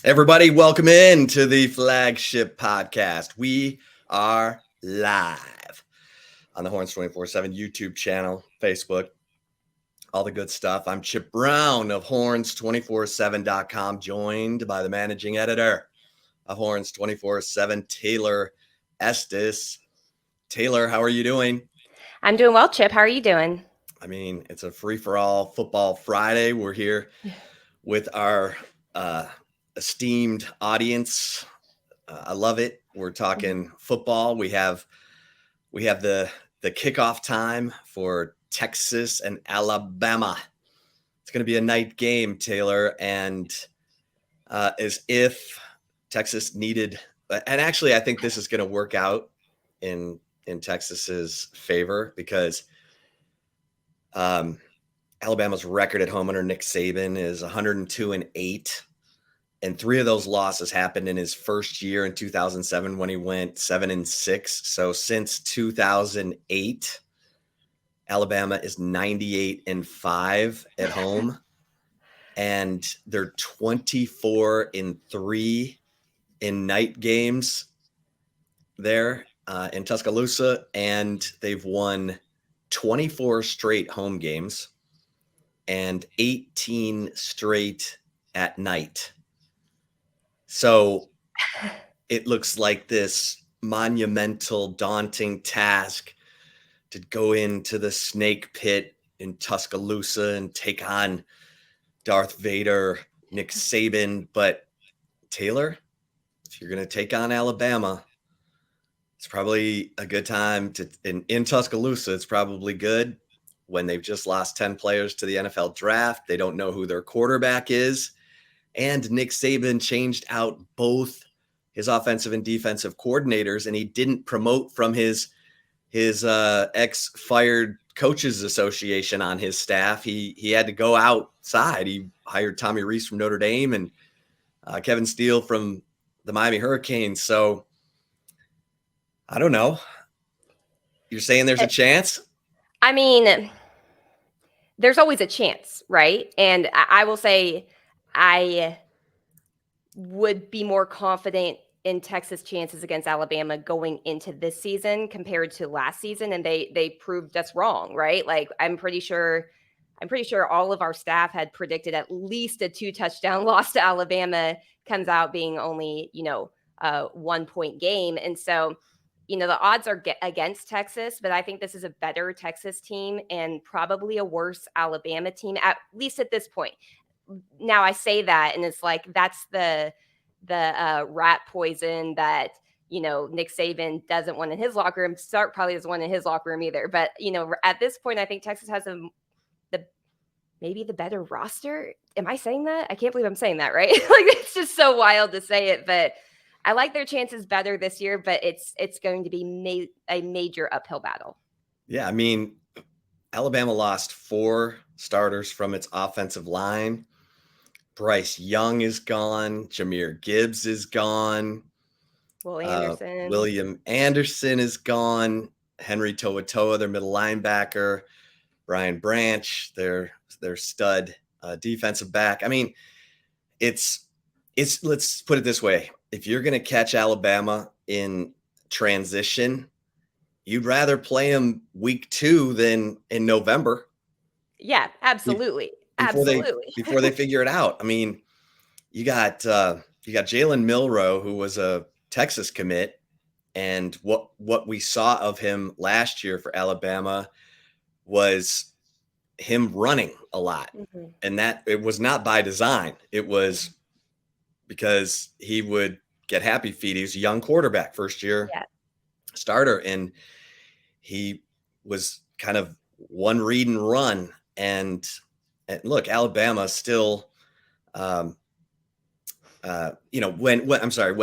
Everybody, welcome in to the Flagship Podcast. We are live on the Horns 24/7 YouTube channel, Facebook, all the good stuff. I'm Chip Brown of Horns247.com, joined by the managing editor of Horns 24/7, Taylor Estes. Taylor, how are you doing? I'm doing well, Chip. How are you doing? I mean, it's a free-for-all football Friday. We're here with our esteemed audience. I love it. We're talking football. We have the kickoff time for Texas and Alabama. It's going to be a night game, Taylor, and as if Texas needed. And actually, I think this is going to work out in Texas's favor because Alabama's record at home under Nick Saban is 102-8. And 3 of those losses happened in his first year in 2007 when he went 7-6. So since 2008, Alabama is 98-5 at home. And they're 24-3 in night games there in Tuscaloosa. And they've won 24 straight home games and 18 straight at night. So it looks like this monumental, daunting task to go into the snake pit in Tuscaloosa and take on Darth Vader, Nick Saban. But Taylor, if you're going to take on Alabama, it's probably a good time to in Tuscaloosa. It's probably good when they've just lost 10 players to the NFL draft. They don't know who their quarterback is. And Nick Saban changed out both his offensive and defensive coordinators, and he didn't promote from his ex-fired coaches association on his staff. He had to go outside. He hired Tommy Rees from Notre Dame and Kevin Steele from the Miami Hurricanes. So I don't know. You're saying there's a chance? I mean, there's always a chance, right? And I will say I would be more confident in Texas' chances against Alabama going into this season compared to last season, and they proved us wrong, right? Like I'm pretty sure all of our staff had predicted at least a 2-touchdown loss to Alabama comes out being only, a 1-point game. And so, the odds are against Texas, but I think this is a better Texas team and probably a worse Alabama team, at least at this point. Now I say that, and it's like that's the rat poison that Nick Saban doesn't want in his locker room. Sark probably doesn't want in his locker room either. But at this point, I think Texas has maybe the better roster. Am I saying that? I can't believe I'm saying that, right? Like it's just so wild to say it, but I like their chances better this year. But it's going to be a major uphill battle. Yeah, I mean, Alabama lost 4 starters from its offensive line. Bryce Young is gone. Jahmyr Gibbs is gone. William Anderson is gone. Henry To'oTo'o, their middle linebacker. Brian Branch, their stud defensive back. I mean, it's let's put it this way. If you're going to catch Alabama in transition, you'd rather play them week 2 than in November. Yeah, absolutely. Before they figure it out. I mean, you got Jalen Milroe, who was a Texas commit, and what we saw of him last year for Alabama was him running a lot. Mm-hmm. And that it was not by design. It was because he would get happy feet. He was a young quarterback, first year starter, and he was kind of one read and run. And look, Alabama still, when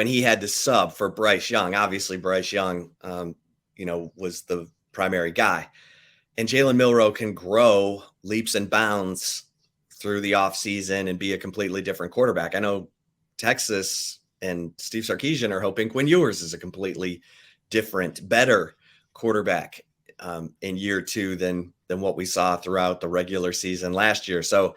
he had to sub for Bryce Young, obviously Bryce Young, was the primary guy, and Jalen Milroe can grow leaps and bounds through the offseason and be a completely different quarterback. I know Texas and Steve Sarkisian are hoping Quinn Ewers is a completely different, better quarterback in year 2 than what we saw throughout the regular season last year. So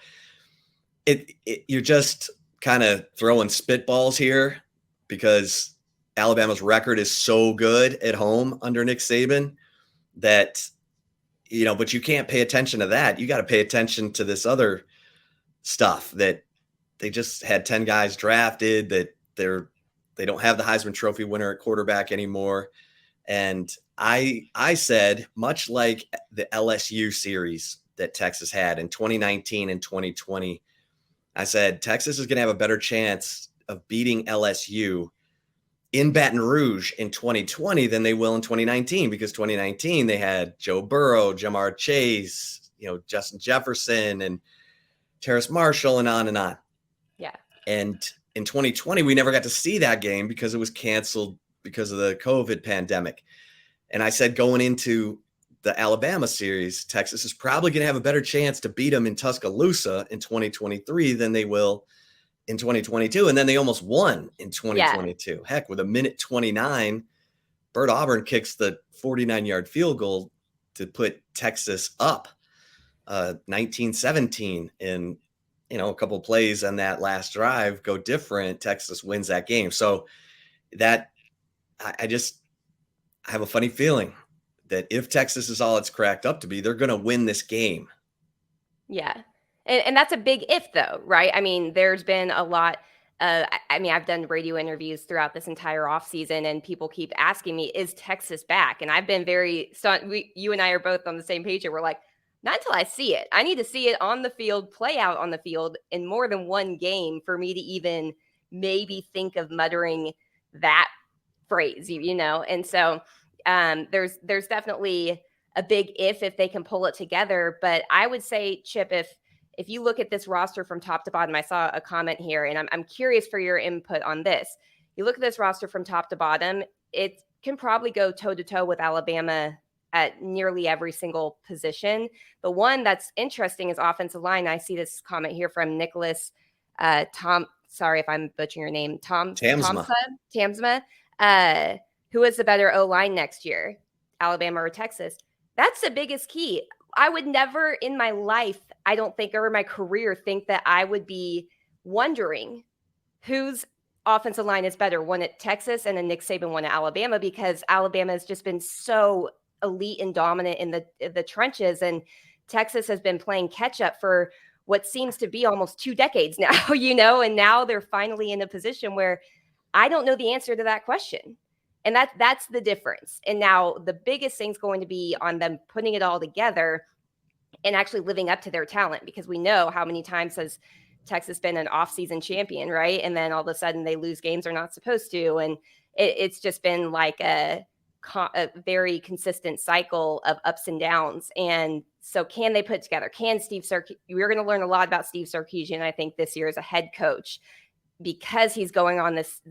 you're just kind of throwing spitballs here because Alabama's record is so good at home under Nick Saban that, but you can't pay attention to that. You got to pay attention to this other stuff that they just had 10 guys drafted, that they don't have the Heisman Trophy winner at quarterback anymore. And I said, much like the LSU series that Texas had in 2019 and 2020, I said, Texas is going to have a better chance of beating LSU in Baton Rouge in 2020 than they will in 2019, because 2019 they had Joe Burrow, Jamar Chase, Justin Jefferson and Terrace Marshall, and on and on. Yeah. And in 2020, we never got to see that game because it was canceled because of the COVID pandemic. And I said, going into the Alabama series, Texas is probably going to have a better chance to beat them in Tuscaloosa in 2023 than they will in 2022. And then they almost won in 2022. Yeah. Heck, with a minute 29, Bert Auburn kicks the 49-yard field goal to put Texas up 19-17 in, a couple of plays on that last drive go different. Texas wins that game. So that I have a funny feeling that if Texas is all it's cracked up to be, they're going to win this game. Yeah. And that's a big if, though, right? I mean, there's been a lot. I've done radio interviews throughout this entire offseason, and people keep asking me, is Texas back? And I've been very stunned. You and I are both on the same page here. We're like, not until I see it. I need to see it on the field, play out on the field in more than one game for me to even maybe think of muttering that phrase, And so there's definitely a big if they can pull it together. But I would say, Chip, if you look at this roster from top to bottom, I saw a comment here, and I'm curious for your input on this. You look at this roster from top to bottom, it can probably go toe-to-toe with Alabama at nearly every single position. The one that's interesting is offensive line. I see this comment here from Nicholas sorry if I'm butchering your name, Tamsma, who is the better O-line next year, Alabama or Texas? That's the biggest key. I would never in my life, I don't think, or my career, think that I would be wondering whose offensive line is better, one at Texas and a Nick Saban one at Alabama, because Alabama has just been so elite and dominant in the trenches, and Texas has been playing catch up for what seems to be almost 2 decades now, and now they're finally in a position where I don't know the answer to that question. And that's the difference. And now the biggest thing's going to be on them putting it all together and actually living up to their talent, because we know how many times has Texas been an off-season champion, right? And then all of a sudden they lose games they're not supposed to. And it's just been like a very consistent cycle of ups and downs. And so can they put it together? Can Steve Sarkisian? We're going to learn a lot about Steve Sarkisian, I think, this year as a head coach, because he's going on this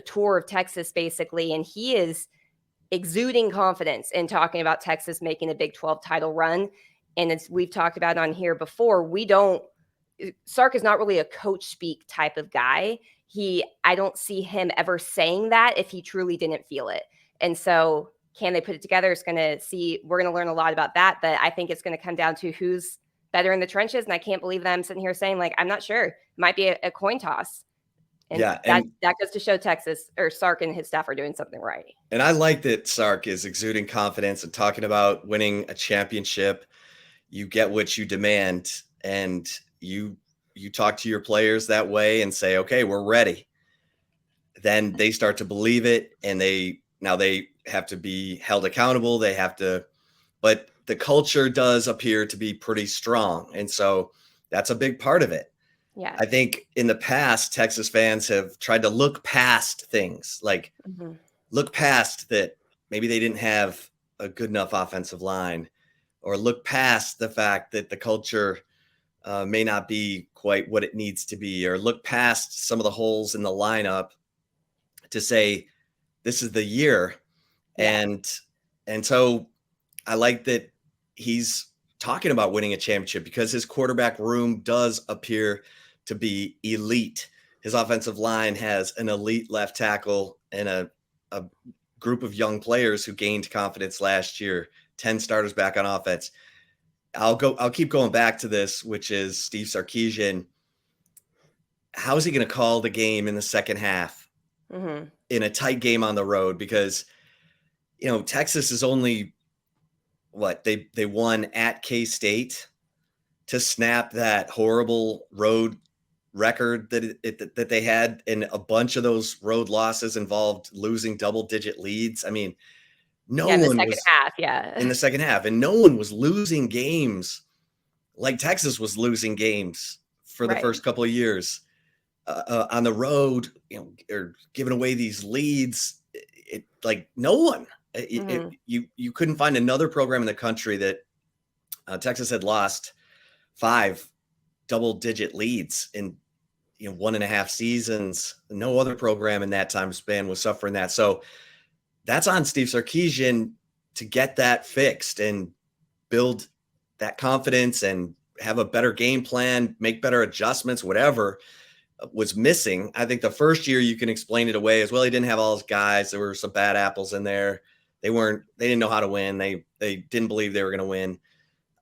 tour of Texas basically, and he is exuding confidence in talking about Texas making a Big 12 title run. And as we've talked about on here before, Sark is not really a coach speak type of guy. I don't see him ever saying that if he truly didn't feel it. And so can they put it together? We're going to learn a lot about that, but I think it's going to come down to who's better in the trenches. And I can't believe that I'm sitting here saying, like, I'm not sure. It might be a coin toss. And that goes to show Texas, or Sark and his staff, are doing something right. And I like that Sark is exuding confidence and talking about winning a championship. You get what you demand, and you talk to your players that way and say, okay, we're ready. Then they start to believe it, and they have to be held accountable. But the culture does appear to be pretty strong. And so that's a big part of it. Yeah. I think in the past, Texas fans have tried to look past things, like look past that maybe they didn't have a good enough offensive line, or look past the fact that the culture may not be quite what it needs to be, or look past some of the holes in the lineup to say, this is the year. Yeah. And so I like that he's talking about winning a championship, because his quarterback room does appear to be elite. His offensive line has an elite left tackle and a group of young players who gained confidence last year, 10 starters back on offense. I'll keep going back to this, which is Steve Sarkisian. how is he going to call the game in the second half in a tight game on the road? Because, Texas is only they won at K-State to snap that horrible road record that they had, and a bunch of those road losses involved losing double-digit leads. I mean, no in the one second was half, yeah. in the second half, and no one was losing games like Texas was losing games for the Right. first couple of years on the road, or giving away these leads. No one. You couldn't find another program in the country that Texas had lost 5 double-digit leads in 1.5 seasons. No other program in that time span was suffering that. So that's on Steve Sarkisian to get that fixed and build that confidence and have a better game plan, make better adjustments, whatever was missing. I think the first year you can explain it away as well. He didn't have all his guys. There were some bad apples in there. They didn't know how to win. They didn't believe they were going to win.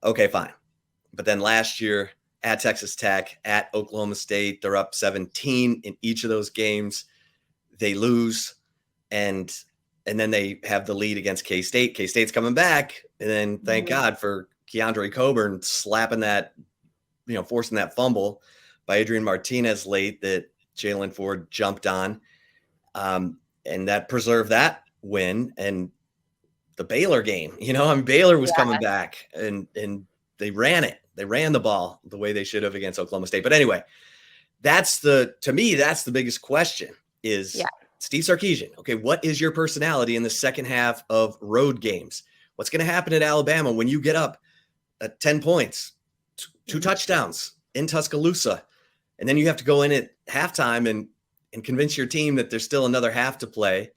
Okay, fine. But then last year at Texas Tech, at Oklahoma State, they're up 17 in each of those games. They lose, and then they have the lead against K-State. K-State's coming back, and then thank God for Keandre Coburn slapping that, forcing that fumble by Adrian Martinez late that Jalen Ford jumped on, and that preserved that win. And the Baylor game, Baylor was coming back, and they ran it. They ran the ball the way they should have against Oklahoma State. But anyway, to me, that's the biggest question is Steve Sarkisian. Okay, what is your personality in the second half of road games? What's going to happen at Alabama when you get up at 10 points, 2 touchdowns in Tuscaloosa, and then you have to go in at halftime and convince your team that there's still another half to play?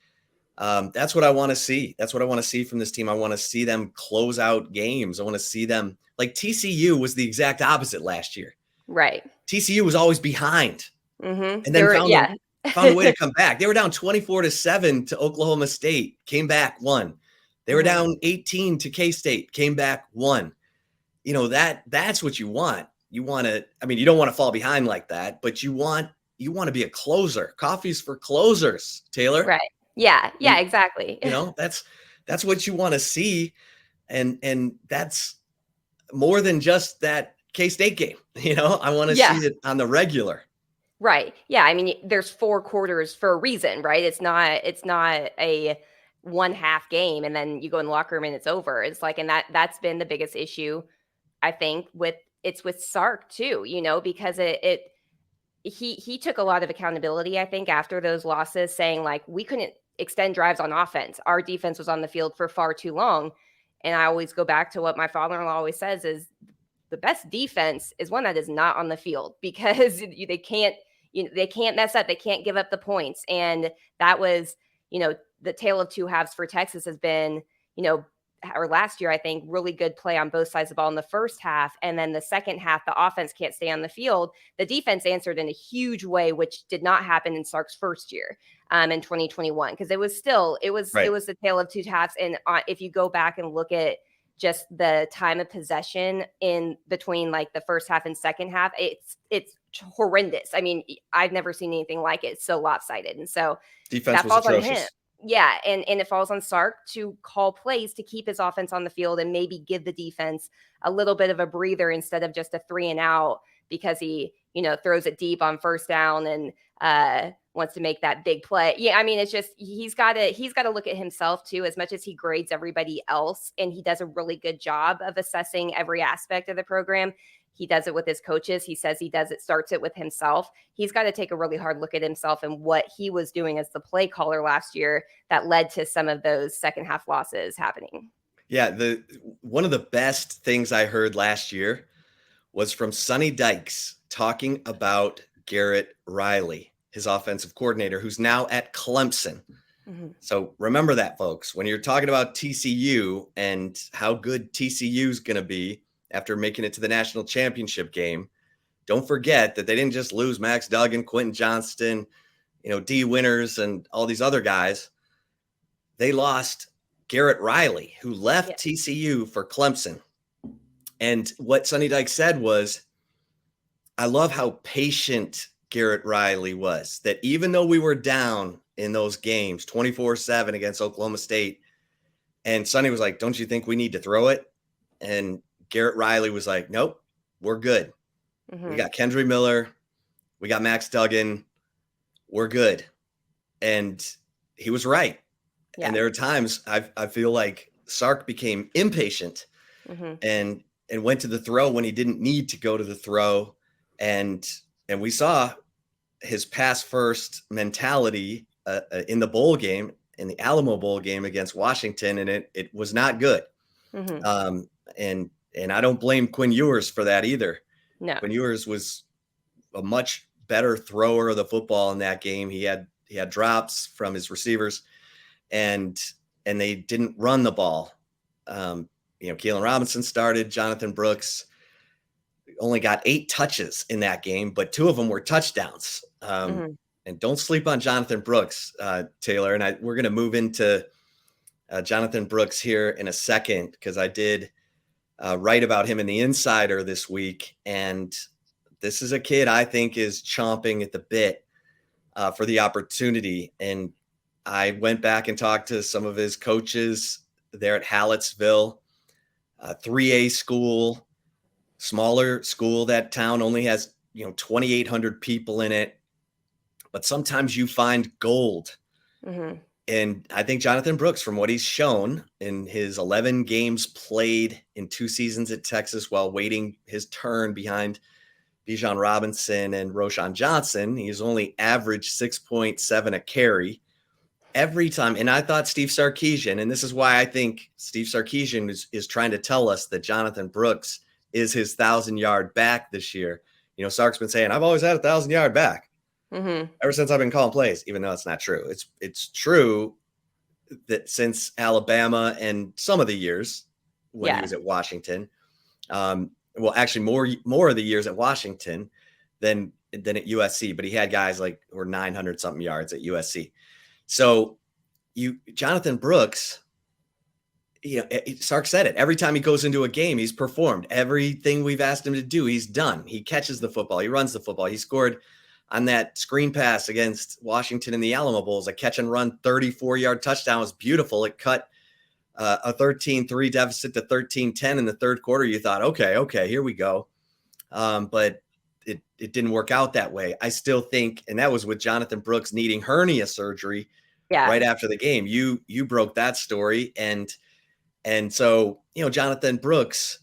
That's what I want to see. That's what I want to see from this team. I want to see them close out games. I want to see them, like TCU was the exact opposite last year. Right. TCU was always behind, and then found a way to come back. They were down 24-7 to Oklahoma State, came back, won. They were down 18 to K-State, came back, won. That's what you want. You want to, you don't want to fall behind like that, but you want to be a closer. Coffee's for closers, Taylor. Right. Yeah, exactly. That's what you want to see. And that's more than just that K-State game. I want to see it on the regular. Right. Yeah. There's 4 quarters for a reason, right? It's not a 1/2 game and then you go in the locker room and it's over. It's like, and that's been the biggest issue, I think, with Sark too, because he took a lot of accountability, I think, after those losses, saying like, we couldn't extend drives on offense. Our defense was on the field for far too long. And I always go back to what my father-in-law always says is the best defense is one that is not on the field, because they can't mess up. They can't give up the points. And that was, the tale of 2 halves for Texas has been, or last year, I think, really good play on both sides of the ball in the first half. And then the second half, the offense can't stay on the field. The defense answered in a huge way, which did not happen in Sark's first year in 2021, because it was the tale of 2 halves. And if you go back and look at just the time of possession in between like the first half and second half, it's horrendous. I've never seen anything like it. It's so lopsided. And so defense was atrocious. On him. Yeah, and it falls on Sark to call plays to keep his offense on the field and maybe give the defense a little bit of a breather instead of just a 3 and out, because he, throws it deep on first down and wants to make that big play. Yeah, it's just he's got to look at himself too, as much as he grades everybody else, and he does a really good job of assessing every aspect of the program. He does it with his coaches. He says starts it with himself. He's got to take a really hard look at himself and what he was doing as the play caller last year that led to some of those second half losses happening. Yeah. One of the best things I heard last year was from Sonny Dykes talking about Garrett Riley, his offensive coordinator, who's now at Clemson. Mm-hmm. So remember that, folks, when you're talking about TCU and how good TCU is going to be after making it to the national championship game, don't forget that they didn't just lose Max Duggan, Quentin Johnston, D. Winters, and all these other guys. They lost Garrett Riley, who left TCU for Clemson. And what Sonny Dykes said was, I love how patient Garrett Riley was, that even though we were down in those games 24-7 against Oklahoma State, and Sonny was like, don't you think we need to throw it? And Garrett Riley was like, nope, we're good. Mm-hmm. We got Kendry Miller. We got Max Duggan. We're good. And he was right. Yeah. And there are times I feel like Sark became impatient and went to the throw when he didn't need to go to the throw. And we saw his pass first mentality in the bowl game, in the Alamo Bowl game against Washington, and it was not good. And I don't blame Quinn Ewers for that either. No. Quinn Ewers was a much better thrower of the football in that game. He had drops from his receivers, and they didn't run the ball. Keelan Robinson started. Jonathan Brooks only got 8 touches in that game, but 2 of them were touchdowns. And don't sleep on Jonathan Brooks, Taylor. And we're going to move into Jonathan Brooks here in a second, because I did write about him in the Insider this week. And this is a kid I think is chomping at the bit for the opportunity. And I went back and talked to some of his coaches there at Hallettsville, 3A school, smaller school. That town only has 2,800 people in it, but sometimes you find gold. And I think Jonathan Brooks, from what he's shown in his 11 games played in 2 seasons at Texas while waiting his turn behind Bijan Robinson and Roschon Johnson, he's only averaged 6.7 a carry every time. And I thought Steve Sarkisian, and this is why I think Steve Sarkisian is trying to tell us that Jonathan Brooks is his 1,000-yard back this year. Sark's been saying, I've always had a 1,000-yard back ever since I've been calling plays, even though it's not true. It's true that since Alabama and some of the years when he was at Washington, well, actually more of the years at Washington than at USC, but he had guys like who were 900 something yards at USC. So Jonathan Brooks, Sark said it. Every time he goes into a game, he's performed. Everything we've asked him to do, he's done. He catches the football. He runs the football. He scored on that screen pass against Washington in the Alamo Bowl. A catch and run 34-yard touchdown. It was beautiful. It cut a 13-3 deficit to 13-10 in the third quarter. You thought, okay, here we go. But it didn't work out that way. I still think, and that was with Jonathan Brooks needing hernia surgery right after the game. You broke that story. And so, Jonathan Brooks,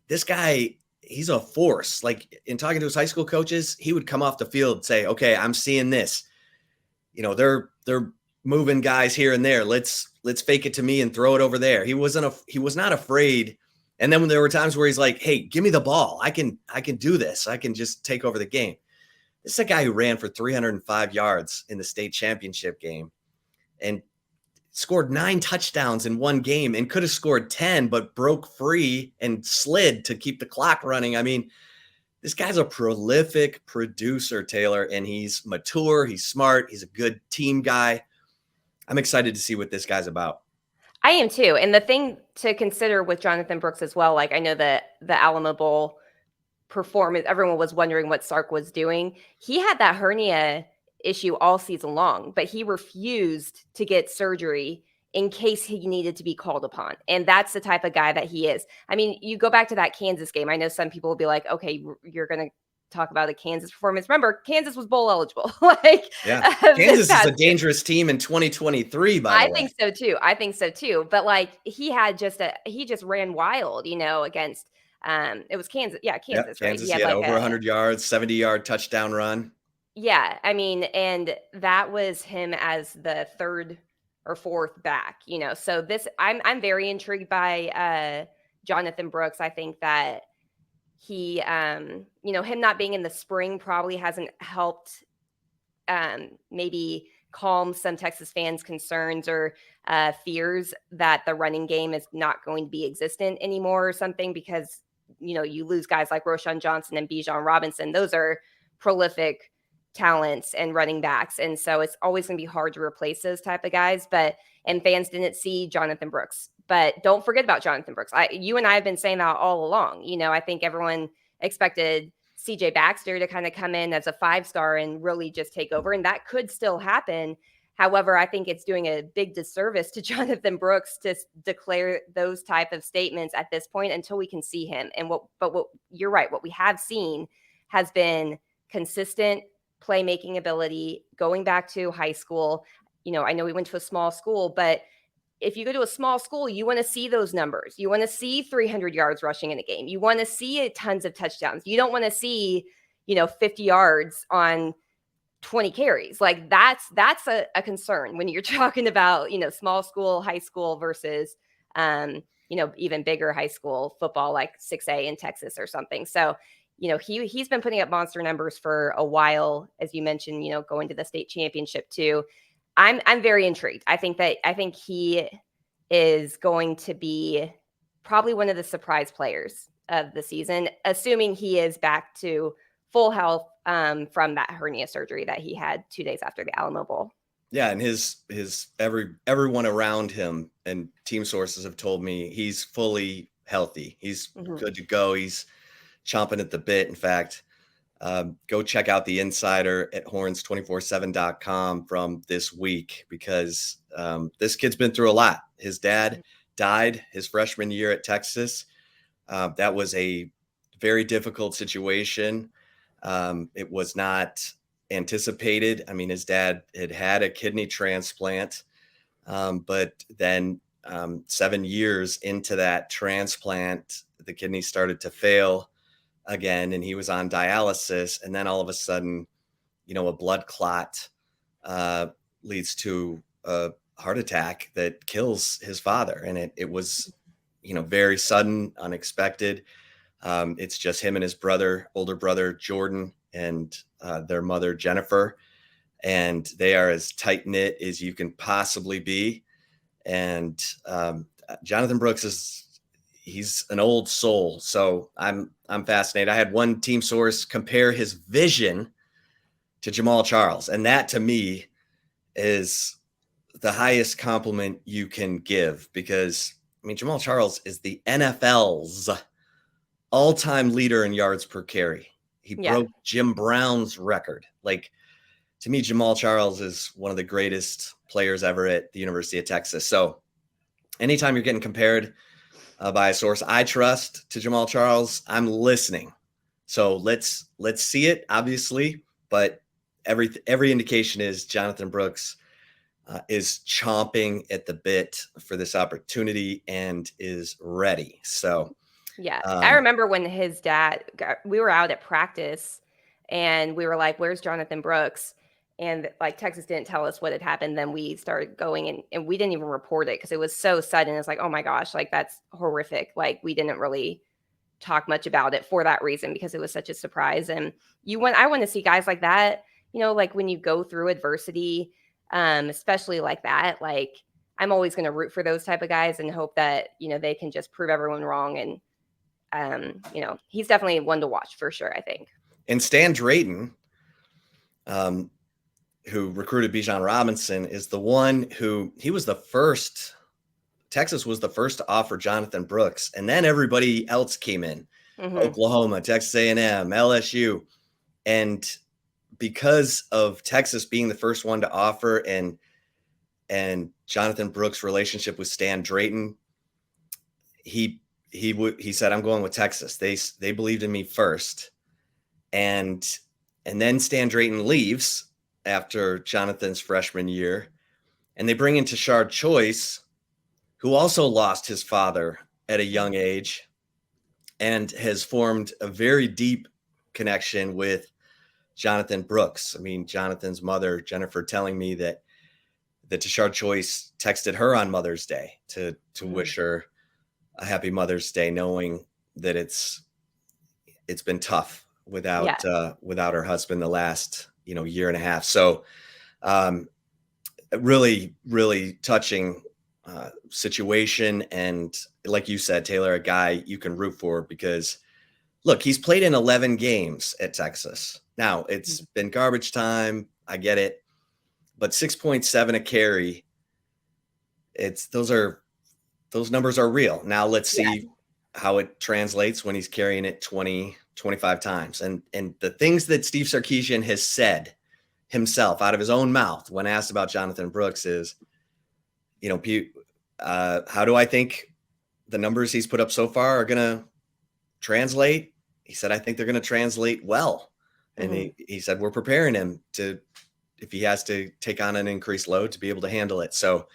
this guy, he's a force. Like, in talking to his high school coaches, he would come off the field and say, okay, I'm seeing this. They're moving guys here and there. Let's fake it to me and throw it over there. He was not afraid. And then when there were times where he's like, hey, give me the ball. I can do this. I can just take over the game. This is a guy who ran for 305 yards in the state championship game and scored 9 touchdowns in one game and could have scored 10, but broke free and slid to keep the clock running. I mean, this guy's a prolific producer, Taylor, and he's mature. He's smart. He's a good team guy. I'm excited to see what this guy's about. I am too. And the thing to consider with Jonathan Brooks as well, like I know that the Alamo Bowl performance, everyone was wondering what Sark was doing. He had that hernia issue all season long, but he refused to get surgery in case he needed to be called upon. And that's the type of guy that he is. I mean, you go back to that Kansas game. I know some people will be like, okay, you're going to talk about a Kansas performance. Remember, Kansas was bowl eligible. Kansas is a dangerous team in 2023, by the way. I think so too. But like he just ran wild, against it was Kansas. Yeah, Kansas, right? Kansas, he had over 100 yards, 70-yard touchdown run. Yeah, I mean, and that was him as the 3rd or 4th back, So I'm very intrigued by Jonathan Brooks. I think that he, him not being in the spring probably hasn't helped maybe calm some Texas fans' concerns or fears that the running game is not going to be existent anymore or something, because, you lose guys like Roschon Johnson and Bijan Robinson. Those are prolific talents and running backs. And so it's always going to be hard to replace those type of guys. And fans didn't see Jonathan Brooks. But don't forget about Jonathan Brooks. You and I have been saying that all along. I think everyone expected CJ Baxter to kind of come in as a 5-star and really just take over. And that could still happen. However, I think it's doing a big disservice to Jonathan Brooks to declare those type of statements at this point until we can see him. And what you're right, what we have seen has been consistent playmaking ability going back to high school. I know we went to a small school, but if you go to a small school, you want to see those numbers. You want to see 300 yards rushing in a game. You want to see tons of touchdowns. You don't want to see, 50 yards on 20 carries. Like that's a concern when you're talking about, small school, high school versus, even bigger high school football, like 6A in Texas or something. So, he's been putting up monster numbers for a while, as you mentioned, going to the state championship too. I'm very intrigued. I think he is going to be probably one of the surprise players of the season, assuming he is back to full health from that hernia surgery that he had 2 days after the Alamo Bowl. Yeah, and his everyone around him and team sources have told me he's fully healthy. He's good to go. He's chomping at the bit. In fact, go check out the insider at horns247.com from this week, because this kid's been through a lot. His dad died his freshman year at Texas. That was a very difficult situation. It was not anticipated. I mean, his dad had a kidney transplant, but then 7 years into that transplant, the kidney started to fail again, and he was on dialysis. And then all of a sudden, a blood clot leads to a heart attack that kills his father. And it was, very sudden, unexpected. It's just him and his older brother, Jordan, and their mother, Jennifer. And they are as tight knit as you can possibly be. And Jonathan Brooks he's an old soul. So I'm fascinated. I had one team source compare his vision to Jamal Charles. And that to me is the highest compliment you can give, because Jamal Charles is the NFL's all-time leader in yards per carry. He broke Jim Brown's record. Like, to me, Jamal Charles is one of the greatest players ever at the University of Texas. So anytime you're getting compared by a source I trust to Jamal Charles, I'm listening. So let's see it, obviously, but every indication is Jonathan Brooks is chomping at the bit for this opportunity and is ready. So yeah, I remember when his dad, we were out at practice and we were like, where's Jonathan Brooks? And like Texas didn't tell us what had happened. Then we started going and we didn't even report it because it was so sudden. It's like, oh my gosh, like that's horrific. Like we didn't really talk much about it for that reason, because it was such a surprise. And I want to see guys like that, like when you go through adversity, especially like that, like I'm always going to root for those type of guys and hope that, they can just prove everyone wrong. And, he's definitely one to watch for sure, I think. And Stan Drayton, who recruited Bijan Robinson, is the one Texas was the first to offer Jonathan Brooks. And then everybody else came in, Oklahoma, Texas A&M, LSU. And because of Texas being the first one to offer and Jonathan Brooks' relationship with Stan Drayton, he said, I'm going with Texas. They believed in me first. And then Stan Drayton leaves after Jonathan's freshman year, and they bring in Tashard Choice, who also lost his father at a young age and has formed a very deep connection with Jonathan Brooks. I mean, Jonathan's mother, Jennifer, telling me that Tashard Choice texted her on Mother's Day to wish her a happy Mother's Day, knowing that it's been tough without her husband the last year and a half. So really, really touching situation. And like you said, Taylor, a guy you can root for, because look, he's played in 11 games at Texas. Now it's been garbage time. I get it, but 6.7 a carry. Those numbers are real. Now let's see how it translates when he's carrying it 20, 25 times. And the things that Steve Sarkisian has said himself out of his own mouth when asked about Jonathan Brooks is, how do I think the numbers he's put up so far are going to translate? He said, I think they're going to translate well. And he said, we're preparing him to, if he has to take on an increased load, to be able to handle it. So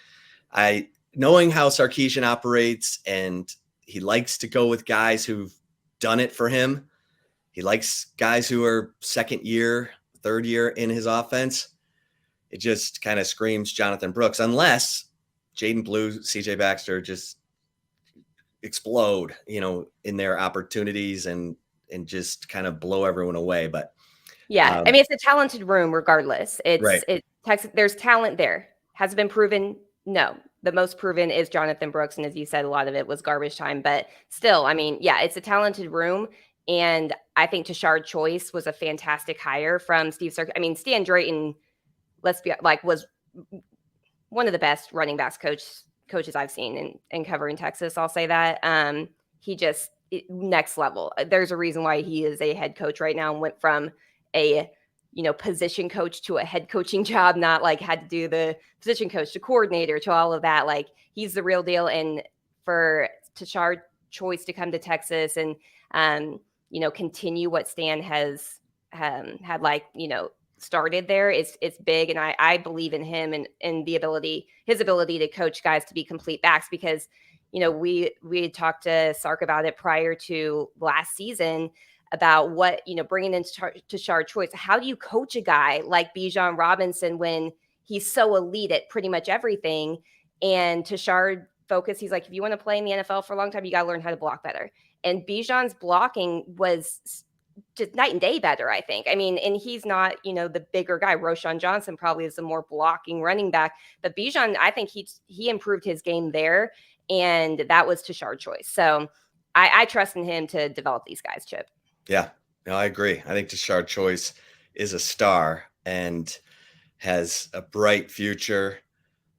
knowing how Sarkisian operates, and he likes to go with guys who've done it for him. He likes guys who are second year, third year in his offense. It just kind of screams Jonathan Brooks, unless Jaden Blue, CJ Baxter just explode, in their opportunities and just kind of blow everyone away. But yeah, I mean, it's a talented room regardless. Right. Texas, there's talent there. Has it been proven? No. The most proven is Jonathan Brooks. And as you said, a lot of it was garbage time. But still, I mean, yeah, it's a talented room. And I think Tashard Choice was a fantastic hire from Steve Sarkisian. I mean, Stan Drayton, was one of the best running backs coaches I've seen in covering Texas. I'll say that. Next level. There's a reason why he is a head coach right now and went from a position coach to a head coaching job, not like had to do the position coach to coordinator to all of that. Like, he's the real deal. And for Tashard Choice to come to Texas and, continue what Stan has had, started there, it's big. And I believe in him and his ability to coach guys to be complete backs, because, we had talked to Sark about it prior to last season about what, bringing in Tashard Choice. How do you coach a guy like Bijan Robinson when he's so elite at pretty much everything? And Tashard focus, he's like, if you want to play in the NFL for a long time, you got to learn how to block better. And Bijan's blocking was just night and day better, I think. I mean, and he's not, the bigger guy. Roschon Johnson probably is the more blocking running back. But Bijan, I think he improved his game there. And that was Tashard Choice. So I trust in him to develop these guys, Chip. Yeah, no, I agree. I think Tashard Choice is a star and has a bright future.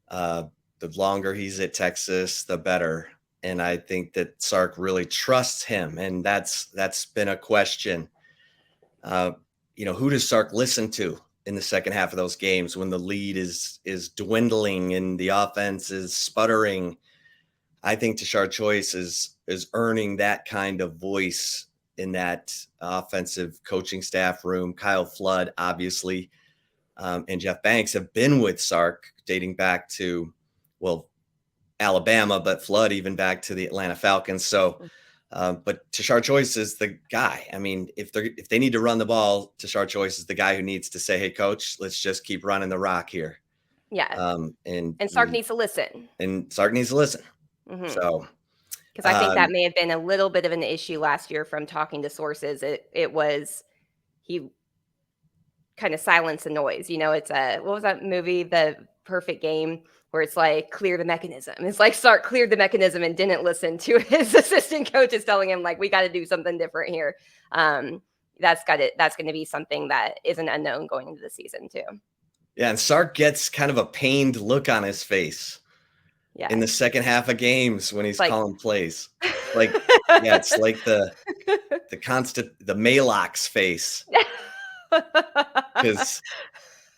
The longer he's at Texas, the better. And I think that Sark really trusts him. And that's been a question. Who does Sark listen to in the second half of those games when the lead is dwindling and the offense is sputtering? I think Tashard Choice is earning that kind of voice in that offensive coaching staff room. Kyle Flood, obviously, and Jeff Banks have been with Sark dating back to, Alabama, but Flood even back to the Atlanta Falcons. So, but Tashard Choice is the guy. I mean, if they need to run the ball, Tashard Choice is the guy who needs to say, hey, coach, let's just keep running the rock here. Yeah. And Sark needs to listen. And Sark needs to listen. Mm-hmm. So, because I think that may have been a little bit of an issue last year from talking to sources. It was, he kind of silenced the noise. It's what was that movie, The Perfect Game, where it's like, clear the mechanism. It's like Sark cleared the mechanism and didn't listen to his assistant coaches telling him, like, we got to do something different here. That's going to be something that is an unknown going into the season too. Yeah. And Sark gets kind of a pained look on his face. Yeah. In the second half of games when he's calling plays. Like, yeah, it's like the Malox face. Because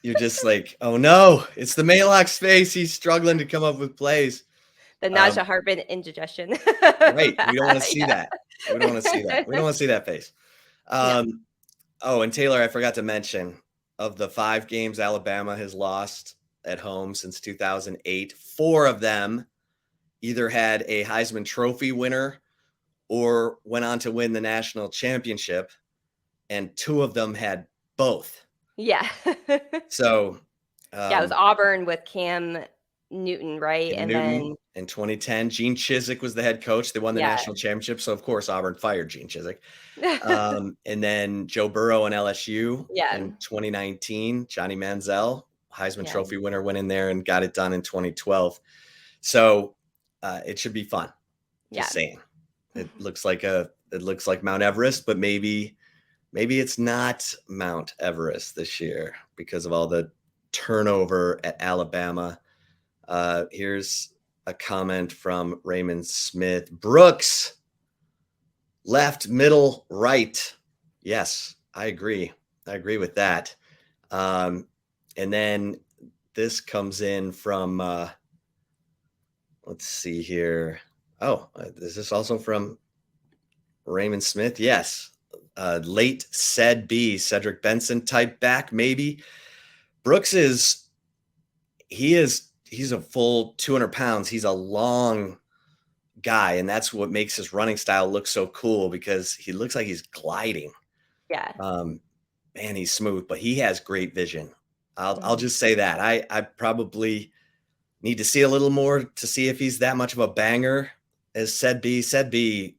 you're just like, oh no, it's the Malox face. He's struggling to come up with plays. The Najah Harbin indigestion. Right. We don't want to see that. We don't want to see that. We don't want to see that face. Oh, and Taylor, I forgot to mention, of the 5 games Alabama has lost at home since 2008, 4 of them either had a Heisman Trophy winner or went on to win the national championship, and 2 of them had both. Yeah. So it was Auburn with Cam Newton, right? And then in 2010, Gene Chizik was the head coach. They won the national championship, so of course Auburn fired Gene Chizik. And then Joe Burrow and LSU in 2019, Johnny Manziel, Heisman Trophy winner, went in there and got it done in 2012. So it should be fun. Just saying. It looks like Mount Everest, but maybe it's not Mount Everest this year because of all the turnover at Alabama. Here's a comment from Raymond Smith. Brooks left, middle, right. Yes, I agree. I agree with that. And then this comes in from, let's see here. Oh, is this also from Raymond Smith? Yes. Late said B, Cedric Benson type back, maybe. Brooks he's a full 200 pounds. He's a long guy, and that's what makes his running style look so cool because he looks like he's gliding. Yeah. Man, he's smooth, but he has great vision. I'll Mhm. just say that. I probably need to see a little more to see if he's that much of a banger as said B. Said B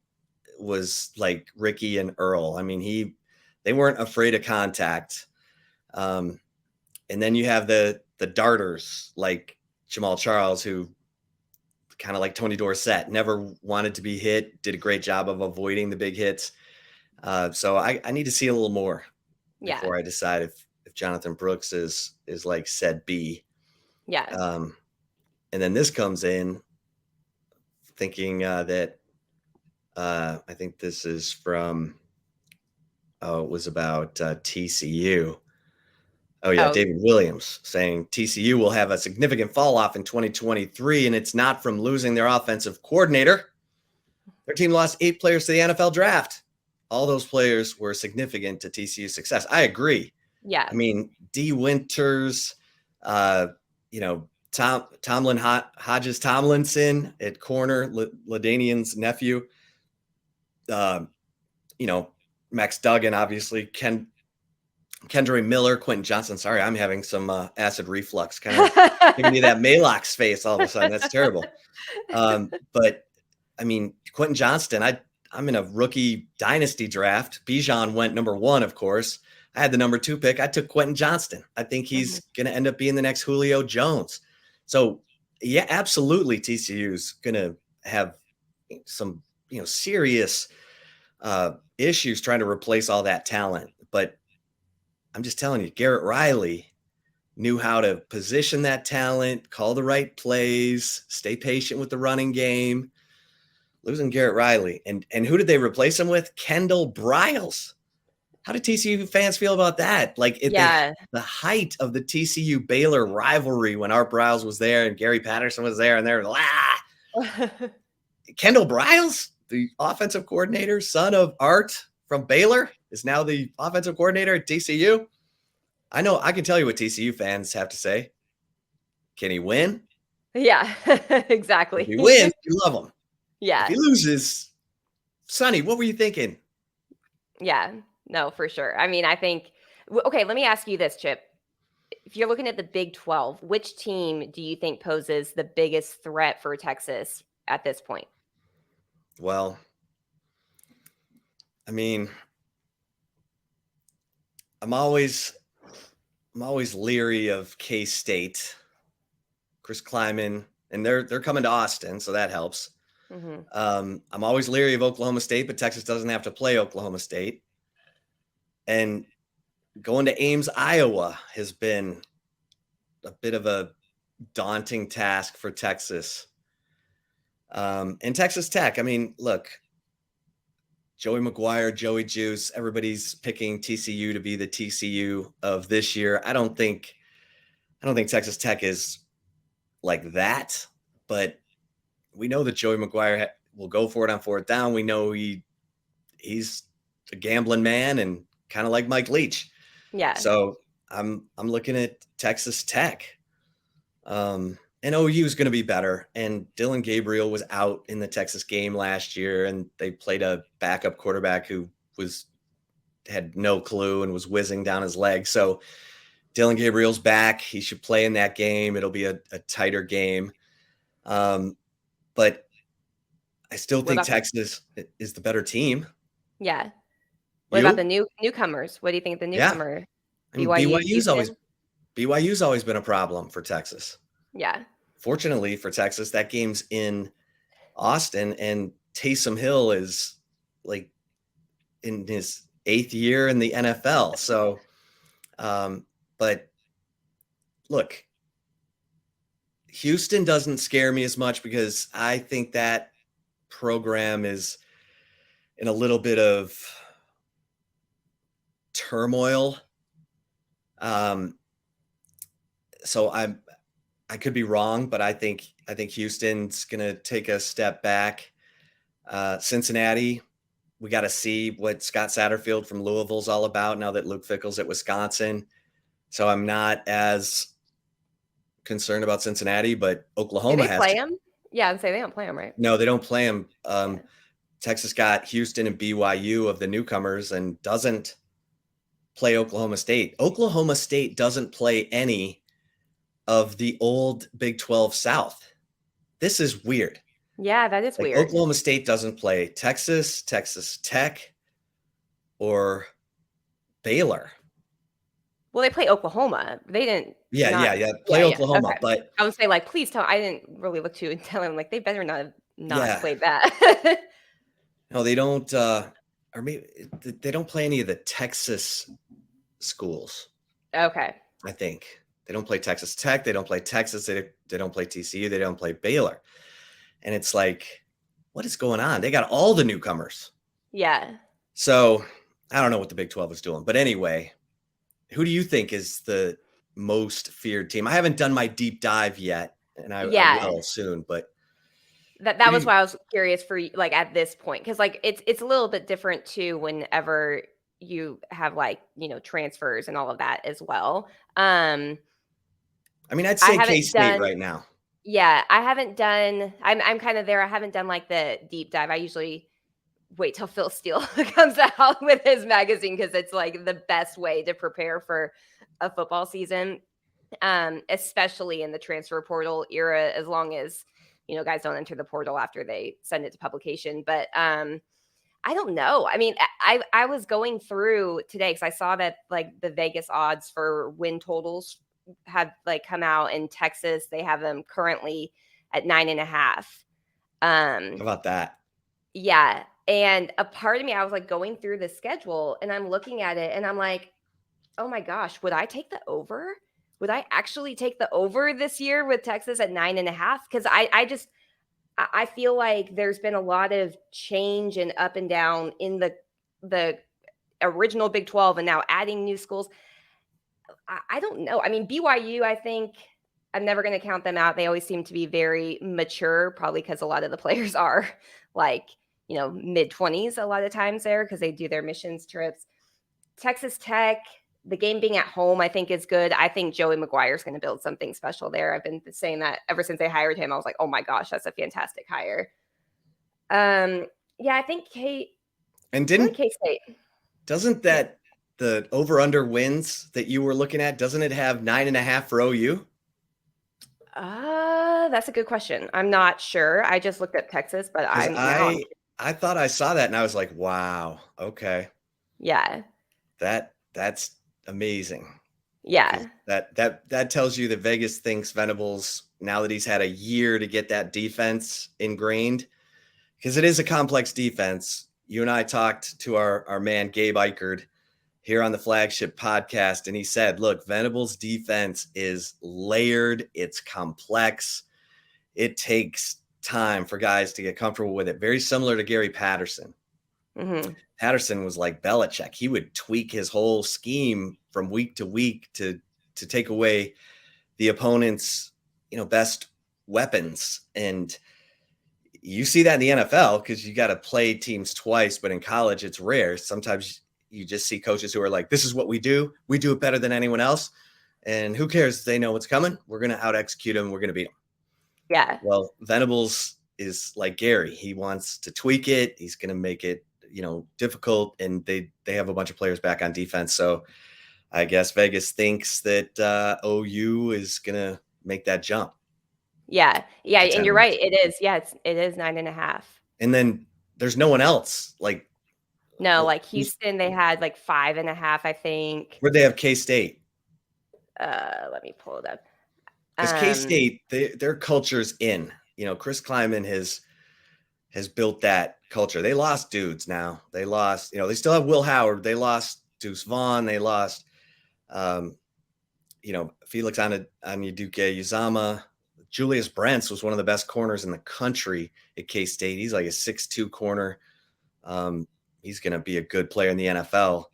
was like Ricky and Earl. I mean, they weren't afraid of contact. And then you have the darters like Jamal Charles, who kind of like Tony Dorsett, never wanted to be hit, did a great job of avoiding the big hits. So I need to see a little more Yeah. before I decide if Jonathan Brooks is like said B. Yeah. And then this comes in thinking that I think this is from, it was about TCU. Oh, yeah, Oh, David Williams saying TCU will have a significant fall off in 2023, and it's not from losing their offensive coordinator. Their team lost 8 players to the NFL draft. All those players were significant to TCU's success. I agree. yeah. I mean, D. Winters, Hodges Tomlinson at corner, LaDainian's nephew. Max Duggan, obviously, Kendra Miller, Quentin Johnson. Sorry, I'm having some acid reflux, kind of giving you that Malox face all of a sudden. That's terrible. But I mean, Quentin Johnston, I'm in a rookie dynasty draft. Bijan went number 1, of course. I had the number 2 pick. I took Quentin Johnston. I think he's going to end up being the next Julio Jones. So, yeah, absolutely, TCU's going to have some, serious issues trying to replace all that talent. But I'm just telling you, Garrett Riley knew how to position that talent, call the right plays, stay patient with the running game. Losing Garrett Riley. And who did they replace him with? Kendall Briles. How did TCU fans feel about that? Like Yeah. the height of the TCU Baylor rivalry when Art Briles was there and Gary Patterson was there, and they're Kendall Briles, the offensive coordinator, son of Art from Baylor, is now the offensive coordinator at TCU. I know I can tell you what TCU fans have to say. Can he win? Yeah. If he Exactly. wins, you love him. If Yeah. he loses, Sonny, what were you thinking? Yeah. No, for sure. I mean, I think okay, let me ask you this, Chip. If you're looking at the Big 12, which team do you think poses the biggest threat for Texas at this point? Well, I mean, I'm always leery of K-State, Chris Kleiman, and they're coming to Austin, so that helps. Mhm. I'm always leery of Oklahoma State, but Texas doesn't have to play Oklahoma State. And going to Ames, Iowa has been a bit of a daunting task for Texas. And Texas Tech, I mean, look, Joey McGuire, Joey Juice, everybody's picking TCU to be the TCU of this year. I don't think Texas Tech is like that, but we know that Joey McGuire will go for it on 4th down. We know he's a gambling man and kind of like Mike Leach. Yeah. So I'm looking at Texas Tech. And OU is going to be better. And Dylan Gabriel was out in the Texas game last year, and they played a backup quarterback who had no clue and was whizzing down his leg. So Dylan Gabriel's back. He should play in that game. It'll be a tighter game. But I still think Texas is the better team. Yeah. What about the newcomers? What do you think of the newcomer? I mean, BYU's always been a problem for Texas. Yeah. Fortunately for Texas, that game's in Austin, and Taysom Hill is like in his 8th year in the NFL. So, but look, Houston doesn't scare me as much because I think that program is in a little bit of turmoil. So I could be wrong, but I think Houston's going to take a step back. Cincinnati, we got to see what Scott Satterfield from Louisville's all about now that Luke Fickell's at Wisconsin. So I'm not as concerned about Cincinnati, but Oklahoma has play them. Yeah, I'd say they don't play them, right? No, they don't play them. Texas got Houston and BYU of the newcomers and doesn't play Oklahoma State. Oklahoma State doesn't play any of the old Big 12 South. This is weird. Yeah, that is weird. Oklahoma State doesn't play Texas, Texas Tech, or Baylor. Well, they play Oklahoma. They didn't. Yeah. Play Oklahoma, okay. But I would say, like, please tell. I didn't really look to and tell him, like, they better not play that. No, they don't. Or maybe they don't play any of the Texas schools. Okay. I think they don't play Texas Tech. They don't play Texas. They don't play TCU. They don't play Baylor. And it's like, what is going on? They got all the newcomers. Yeah. So I don't know what the Big 12 is doing. But anyway, who do you think is the most feared team? I haven't done my deep dive yet, and I will soon. But that was why I was curious for you, like, at this point, because like it's a little bit different too whenever you have, like, transfers and all of that as well. I mean, I'd say K-State right now. Yeah, I haven't done. I'm kind of there. I haven't done like the deep dive. I usually wait till Phil Steele comes out with his magazine because it's like the best way to prepare for a football season, especially in the transfer portal era. As long as guys don't enter the portal after they send it to publication. But I don't know. I mean, I was going through today because I saw that like the Vegas odds for win totals have like come out in Texas. They have them currently at 9.5. How about that? Yeah. And a part of me, I was like going through the schedule and I'm looking at it and I'm like, oh my gosh, would I take the over? Would I actually take the over this year with Texas at 9.5? Because I feel like there's been a lot of change and up and down in the original Big 12 and now adding new schools. I don't know. I mean, BYU, I think I'm never going to count them out. They always seem to be very mature, probably because a lot of the players are like, mid-20s a lot of times there because they do their missions trips. Texas Tech, the game being at home, I think is good. I think Joey McGuire is going to build something special there. I've been saying that ever since they hired him. I was like, oh my gosh, that's a fantastic hire. Yeah, I think K-State. Doesn't that the over-under wins that you were looking at, doesn't it have 9.5 for OU? That's a good question. I'm not sure. I just looked at Texas, but I thought I saw that and I was like, wow, okay. Yeah. That's amazing. Yeah. That tells you that Vegas thinks Venables, now that he's had a year to get that defense ingrained, because it is a complex defense. You and I talked to our man Gabe Eichard here on the Flagship Podcast, and he said, look, Venables' defense is layered. It's complex. It takes time for guys to get comfortable with it. Very similar to Gary Patterson. Mm-hmm. Patterson was like Belichick. He would tweak his whole scheme from week to week to take away the opponent's, best weapons. And you see that in the NFL because you got to play teams twice, but in college it's rare. Sometimes you just see coaches who are like, this is what we do. We do it better than anyone else. And who cares? They know what's coming. We're going to out execute them. We're going to beat them. Yeah. Well, Venables is like Gary. He wants to tweak it. He's going to make it, difficult. And they have a bunch of players back on defense. So I guess Vegas thinks that OU is going to make that jump. Yeah. Yeah. And you're right. It is. Yeah. It is 9.5. And then there's no one else. Like Houston, they had like 5.5, I think. Where'd they have K-State? Let me pull it up. Because K-State, their culture's in. Chris Kleiman has built that culture. They lost dudes now. They lost, they still have Will Howard. They lost Deuce Vaughn. They lost, Felix Anyaduke Uzama. Julius Brents was one of the best corners in the country at K-State. He's like a 6'2" corner. He's going to be a good player in the NFL.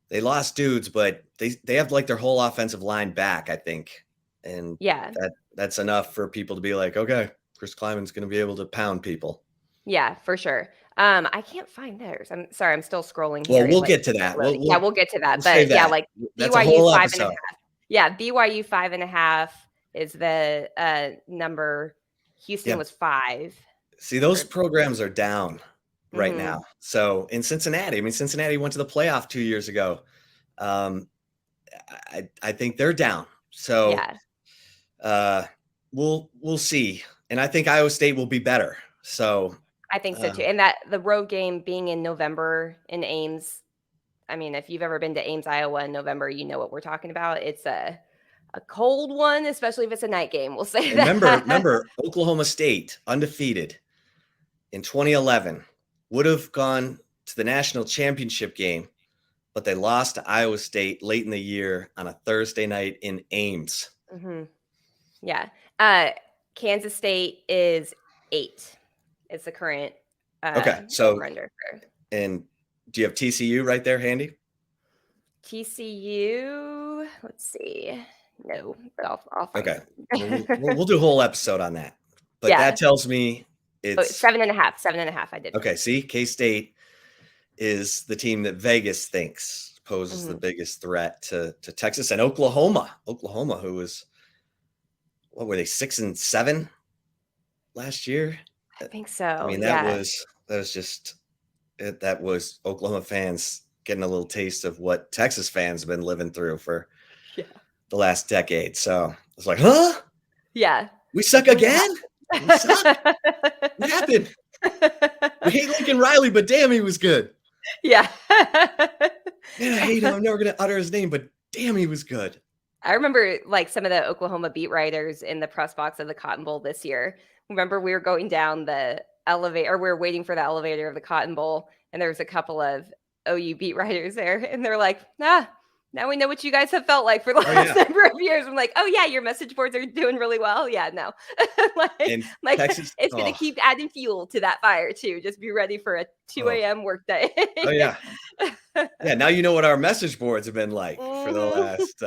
They lost dudes, but they have like their whole offensive line back, I think. And that's enough for people to be like, okay, Chris Kleiman's going to be able to pound people. Yeah, for sure. I can't find theirs. I'm sorry, I'm still scrolling here. Well, we'll get to that. We'll get to that. We'll but yeah, like that's a BYU whole 5.5. episode. Yeah, BYU 5.5 is the number. Houston was 5. See, those programs are down right now. So in Cincinnati, Cincinnati went to the playoff 2 years ago. I think they're down. So we'll see. And I think Iowa State will be better. So I think so too. And that the road game being in November in Ames, if you've ever been to Ames, Iowa in November, you know what we're talking about. It's a cold one, especially if it's a night game. We'll say that. Remember, Oklahoma State, undefeated in 2011, would have gone to the national championship game, but they lost to Iowa State late in the year on a Thursday night in Ames. Mm-hmm. Yeah. Kansas State is 8. It's the current. Okay. So, and do you have TCU right there handy? TCU. Let's see. No, but I'll find it. We'll do a whole episode on that. But that tells me it's 7.5. 7.5. I did. Okay. See, K-State is the team that Vegas thinks poses the biggest threat to Texas and Oklahoma. Oklahoma, who was, what were they, 6-7 last year? I think so. That was Oklahoma fans getting a little taste of what Texas fans have been living through for the last decade. So it's like, huh? Yeah. We suck again? We suck? What happened? We hate Lincoln Riley, but damn, he was good. Yeah. Man, I hate him. I'm never going to utter his name, but damn, he was good. I remember like some of the Oklahoma beat writers in the press box of the Cotton Bowl this year. Remember, we were going down the elevator, or we were waiting for the elevator of the Cotton Bowl, and there was a couple of OU beat writers there, and they're like, now we know what you guys have felt like for the last number of years. I'm like, oh yeah, your message boards are doing really well. Yeah, no. Texas, it's going to keep adding fuel to that fire too. Just be ready for a 2 a.m. work day. Oh yeah. Yeah, now you know what our message boards have been like for the last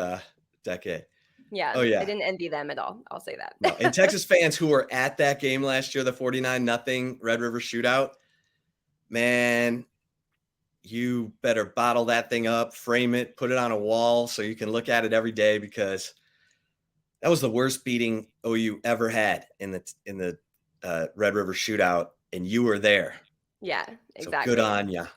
decade. Yeah. Oh yeah. I didn't envy them at all. I'll say that. No. And Texas fans who were at that game last year, the 49-0 Red River Shootout, man, you better bottle that thing up, frame it, put it on a wall so you can look at it every day, because that was the worst beating OU ever had in the Red River Shootout, and you were there. Yeah, exactly. So good on ya.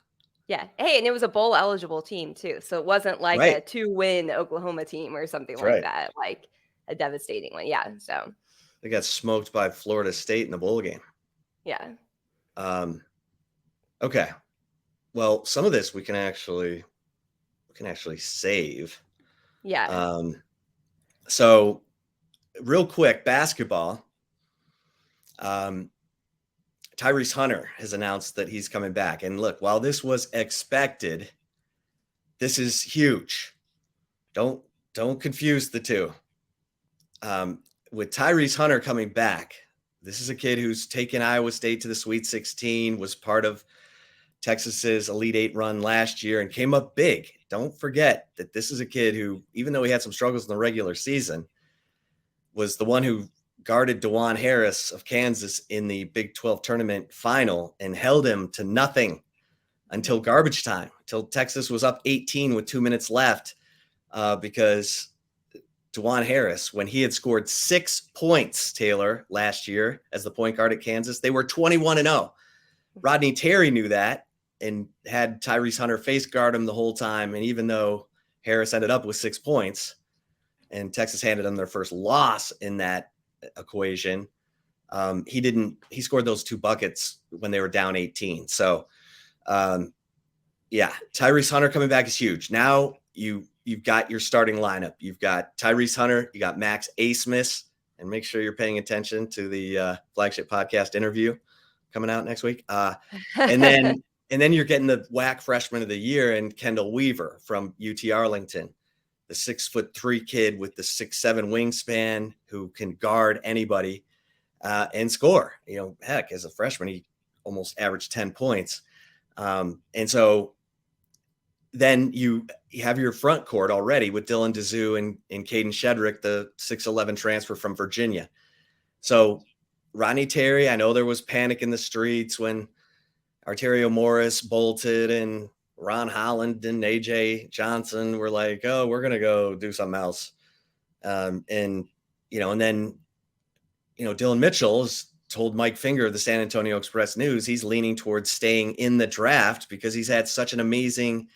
Yeah. Hey, and it was a bowl eligible team too. So it wasn't like a 2-win Oklahoma team or something that, like a devastating one. Yeah. So they got smoked by Florida State in the bowl game. Yeah. Okay. Well, some of this we can actually save. Yeah. So real quick, basketball. Tyrese Hunter has announced that he's coming back. And look, while this was expected, this is huge. Don't confuse the two. With Tyrese Hunter coming back, this is a kid who's taken Iowa State to the Sweet 16, was part of Texas's Elite 8 run last year and came up big. Don't forget that this is a kid who, even though he had some struggles in the regular season, was the one who guarded DeJuan Harris of Kansas in the Big 12 tournament final and held him to nothing until garbage time, until Texas was up 18 with 2 minutes left, because DeJuan Harris, when he had scored 6 points, Taylor, last year as the point guard at Kansas, they were 21-0. Rodney Terry knew that and had Tyrese Hunter face guard him the whole time. And even though Harris ended up with 6 points and Texas handed them their first loss in that equation, he scored those 2 buckets when they were down 18. So Tyrese Hunter coming back is huge. Now you've got your starting lineup. You've got Tyrese Hunter, you got Max Asmus, and make sure you're paying attention to the Flagship Podcast interview coming out next week. And then you're getting the WAC freshman of the year and Kendall Weaver from UT Arlington, the 6'3" kid with the 6'7" wingspan who can guard anybody and score. Heck, as a freshman, he almost averaged 10 points. And so then you have your front court already with Dylan Dizu and Caden Shedrick, the 6'11" transfer from Virginia. So Ronnie Terry, I know there was panic in the streets when Arterio Morris bolted and Ron Holland and AJ Johnson were like, oh, we're going to go do something else. And then, Dylan Mitchell has told Mike Finger of the San Antonio Express News, he's leaning towards staying in the draft because he's had such an amazing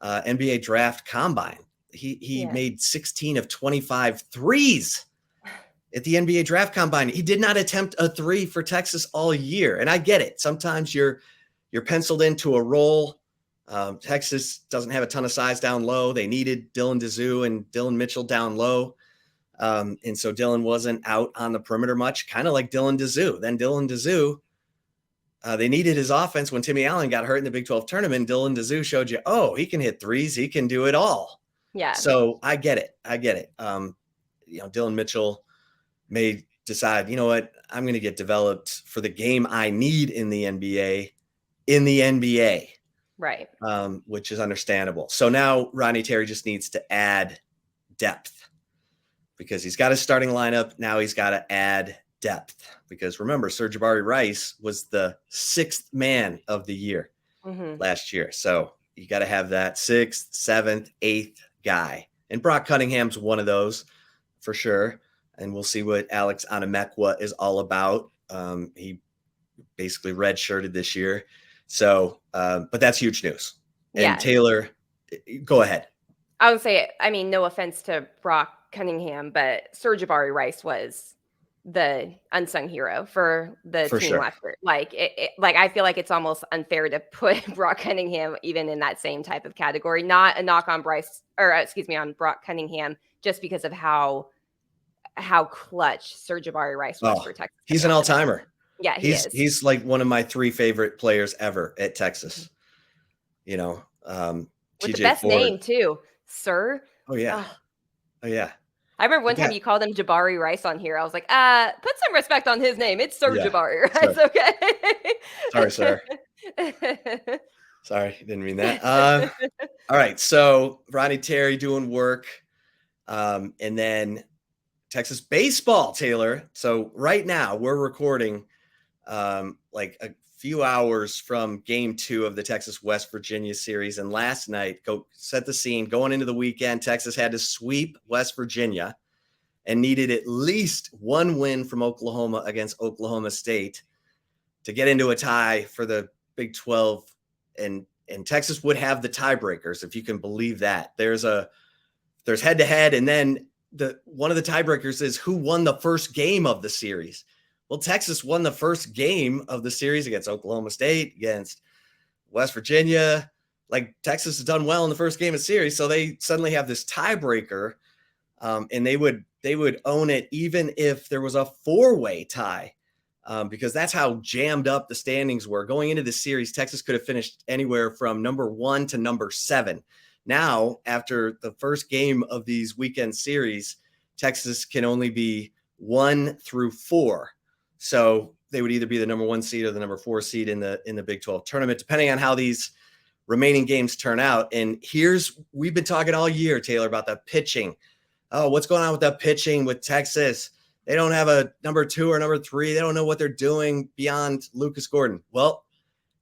NBA draft combine. He made 16 of 25 threes at the NBA draft combine. He did not attempt a three for Texas all year. And I get it. Sometimes you're penciled into a role. Texas doesn't have a ton of size down low. They needed Dylan Dizu and Dylan Mitchell down low. And so Dylan wasn't out on the perimeter much, kind of like Dylan Dizu. Then Dylan Dizu, they needed his offense when Timmy Allen got hurt in the Big 12 tournament. Dylan Dizu showed you, oh, he can hit threes. He can do it all. Yeah. So I get it. Dylan Mitchell may decide, you know what, I'm going to get developed for the game I need in the NBA. Right. Which is understandable. So now Ronnie Terry just needs to add depth because he's got his starting lineup. Now he's got to add depth because remember, Sir'Jabari Rice was the 6th man of the year last year. So you got to have that 6th, 7th, 8th guy. And Brock Cunningham's one of those for sure. And we'll see what Alex Anamekwa is all about. He basically redshirted this year. So, but that's huge news. And Taylor, go ahead. I would say, no offense to Brock Cunningham, but Sir'Jabari Rice was the unsung hero for the team last year. I feel like it's almost unfair to put Brock Cunningham even in that same type of category. Not a knock on on Brock Cunningham, just because of how clutch Sir'Jabari Rice was for Texas. He's an all-timer. Yeah, he is. He's like one of my 3 favorite players ever at Texas. With TJ the best Ford. name too, Sir. Oh yeah. I remember one time you called him Jabari Rice on here. I was like, put some respect on his name. It's Sir Jabari Rice, sir. Okay? Sorry, sir. Sorry, didn't mean that. All right, so Ronnie Terry doing work, and then Texas baseball, Taylor. So right now we're recording like a few hours from game 2 of the Texas West Virginia series. And last night, go set the scene, going into the weekend, Texas had to sweep West Virginia and needed at least one win from Oklahoma against Oklahoma State to get into a tie for the Big 12. And Texas would have the tiebreakers, if you can believe that. There's head-to-head, and then one of the tiebreakers is who won the first game of the series. Well, Texas won the first game of the series against Oklahoma State, against West Virginia. Like, Texas has done well in the first game of the series, so they suddenly have this tiebreaker, and they would own it even if there was a 4-way tie, because that's how jammed up the standings were. Going into the series, Texas could have finished anywhere from number 1 to number 7. Now, after the first game of these weekend series, Texas can only be 1 through 4. So they would either be the number 1 seed or the number 4 seed in the Big 12 tournament, depending on how these remaining games turn out. And we've been talking all year, Taylor, about the pitching. Oh, what's going on with that pitching with Texas? They don't have a number 2 or number 3. They don't know what they're doing beyond Lucas Gordon. Well,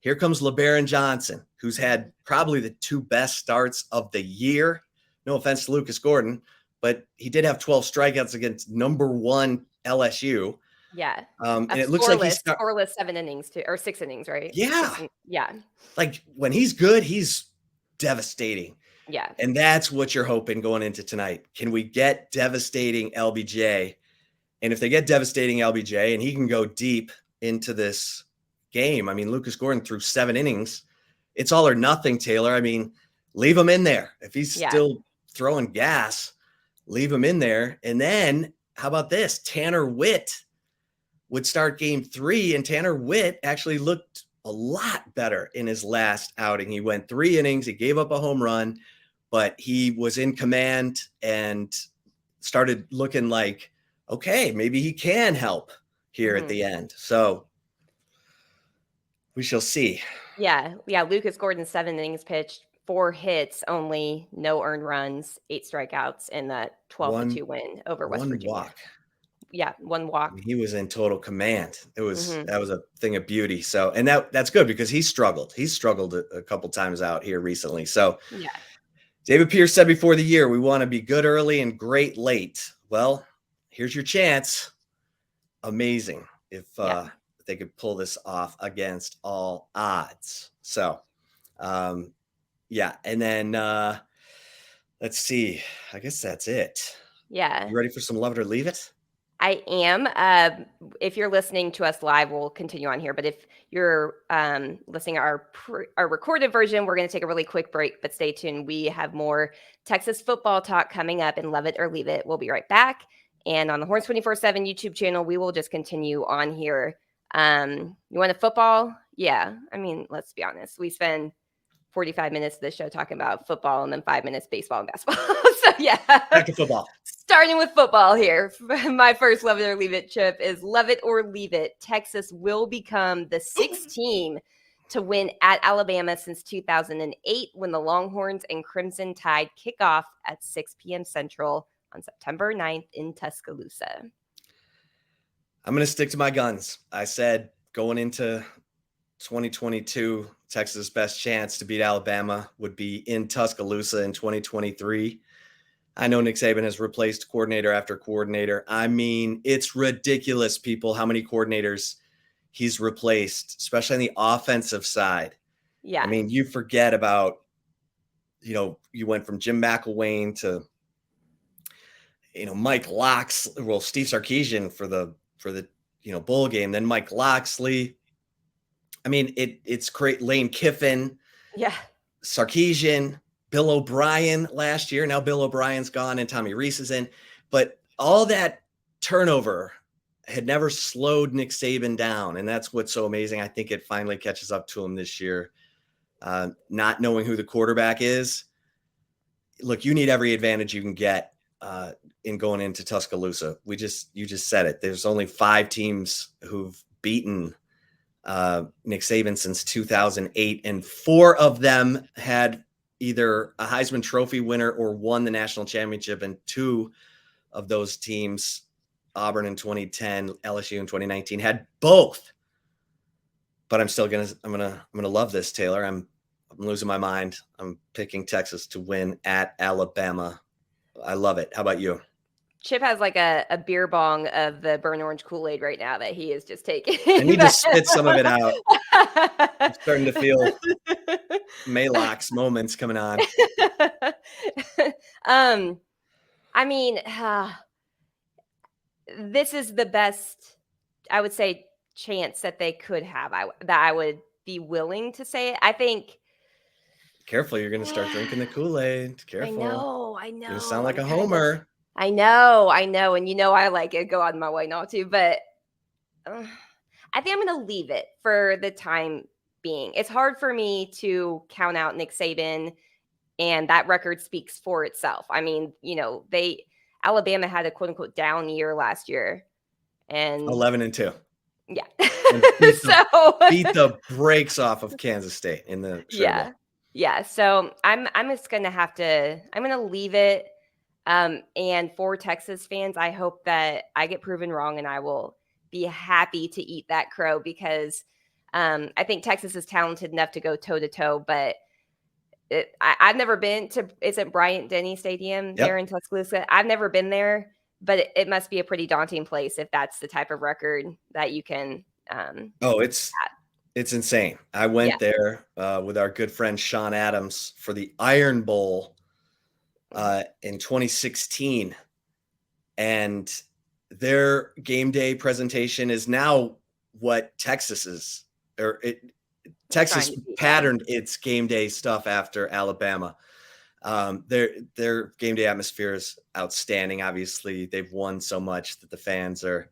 here comes LeBaron Johnson, who's had probably the 2 best starts of the year. No offense to Lucas Gordon, but he did have 12 strikeouts against number 1 LSU. Yeah. And it looks like he's scoreless 7 innings or 6 innings, right? Yeah. Yeah. Like, when he's good, he's devastating. Yeah. And that's what you're hoping going into tonight. Can we get devastating LBJ? And if they get devastating LBJ and he can go deep into this game, Lucas Gordon threw 7 innings. It's all or nothing, Taylor. Leave him in there. If he's still throwing gas, leave him in there. And then how about this? Tanner Witt would start game 3, and Tanner Witt actually looked a lot better in his last outing. He went 3 innings. He gave up a home run, but he was in command and started looking like, okay, maybe he can help here at the end. So we shall see. Yeah. Lucas Gordon, 7 innings pitched, 4 hits, only no earned runs, 8 strikeouts in that 12-2 win over West One Virginia. walk. Yeah, 1 I walk. mean, he was in total command. That was Mhm. a thing of beauty. So, and that's good because he struggled. He's struggled a couple times out here recently. So, Yeah. David Pierce said before the year, we want to be good early and great late. Well, here's your chance. Amazing if they could pull this off against all odds. So, yeah. And then let's see. I guess that's it. Yeah. You ready for some love it or leave it? I am. If you're listening to us live, we'll continue on here. But if you're listening to our recorded version, we're going to take a really quick break. But stay tuned. We have more Texas football talk coming up in Love It or Leave It. We'll be right back. And on the Horns 24/7 YouTube channel, we will just continue on here. You want a football? Yeah. I mean, let's be honest. We spend 45 minutes of the show talking about football and then 5 minutes baseball and basketball. So yeah. Back to football. Starting with football here. My first love it or leave it chip is love it or leave it. Texas will become the 6th team to win at Alabama since 2008 when the Longhorns and Crimson Tide kick off at 6 p.m. Central on September 9th in Tuscaloosa. I'm going to stick to my guns. I said going into 2022, Texas' best chance to beat Alabama would be in Tuscaloosa in 2023. I know Nick Saban has replaced coordinator after coordinator. I mean, it's ridiculous, people, how many coordinators he's replaced, especially on the offensive side. Yeah. I mean, you forget about, you went from Jim McElwain to, Mike Steve Sarkisian for the bowl game, then Mike Loxley. I mean, it's great. Lane Kiffin, Sarkisian, Bill O'Brien last year. Now Bill O'Brien's gone and Tommy Rees is in. But all that turnover had never slowed Nick Saban down. And that's what's so amazing. I think it finally catches up to him this year. Not knowing who the quarterback is. Look, you need every advantage you can get in going into Tuscaloosa. You just said it. There's only 5 teams who've beaten Nick Saban since 2008, and 4 of them had either a Heisman Trophy winner or won the national championship, and 2 of those teams, Auburn in 2010, LSU in 2019, had both. But I'm gonna love this, Taylor. I'm losing my mind. I'm picking Texas to win at Alabama. I love it. How about you? Chip has like a beer bong of the burnt orange Kool-Aid right now that he is just taking. I need to spit some of it out. I'm starting to feel Malox moments coming on. I mean, this is the best, I would say, chance that they could have. That I would be willing to say it. I think. Careful, you're going to start drinking the Kool-Aid. Careful. I know. You're going to sound like a homer. I know. And I like it. Go out of my way not to. But I think I'm going to leave it for the time being. It's hard for me to count out Nick Saban, and that record speaks for itself. I mean, Alabama had a quote unquote down year last year, and 11-2. Yeah. Beat the brakes off of Kansas State in the Sugar Bowl. Yeah. So I'm just gonna I'm gonna leave it. And for Texas fans, I hope that I get proven wrong and I will be happy to eat that crow because I think Texas is talented enough to go toe to toe, but I've never been to, is it Bryant-Denny Stadium there in Tuscaloosa? I've never been there, but it must be a pretty daunting place if that's the type of record that you can. It's insane. I went there with our good friend Sean Adams for the Iron Bowl in 2016, and their game day presentation is now what Texas is, Texas patterned its game day stuff after Alabama. Their game day atmosphere is outstanding. Obviously, they've won so much that the fans are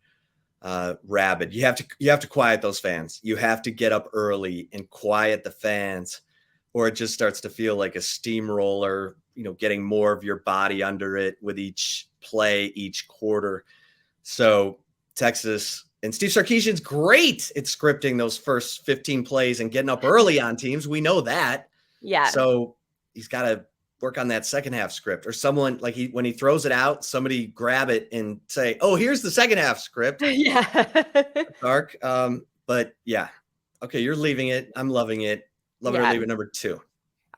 rabid. You have to quiet those fans. You have to get up early and quiet the fans, or it just starts to feel like a steamroller, getting more of your body under it with each play, each quarter. So Texas And Steve Sarkisian's great at scripting those first 15 plays and getting up early on teams. We know that. Yeah. So he's got to work on that second half script, or someone like when he throws it out, somebody grab it and say, "Oh, here's the second half script." Yeah. Dark. But yeah. Okay, you're leaving it. I'm loving it. Love it or leave it, number 2.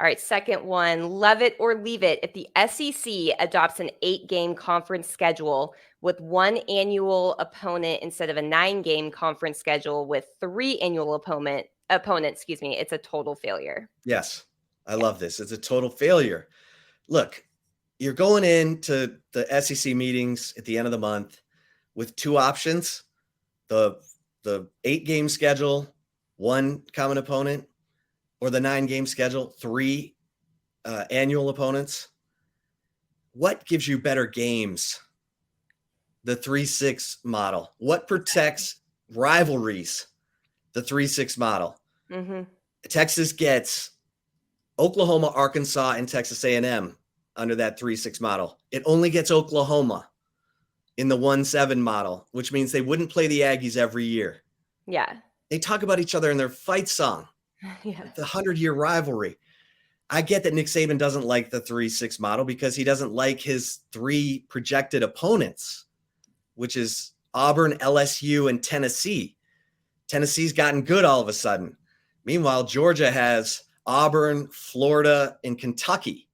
All right, second one, love it or leave it. If the SEC adopts an 8-game conference schedule with 1 annual opponent instead of a 9-game conference schedule with 3 annual opponents, it's a total failure. Yes, I love this. It's a total failure. Look, you're going into the SEC meetings at the end of the month with 2 options: the 8-game schedule, 1 common opponent, or the 9-game schedule, 3 annual opponents. What gives you better games? The 3-6 model. What protects rivalries? The 3-6 model. Mm-hmm. Texas gets Oklahoma, Arkansas, and Texas A&M under that 3-6 model. It only gets Oklahoma in the 1-7 model, which means they wouldn't play the Aggies every year. Yeah. They talk about each other in their fight song. Yeah. The 100-year rivalry. I get that Nick Saban doesn't like the 3-6 model because he doesn't like his 3 projected opponents, which is Auburn, LSU, and Tennessee. Tennessee's gotten good all of a sudden. Meanwhile, Georgia has Auburn, Florida, and Kentucky.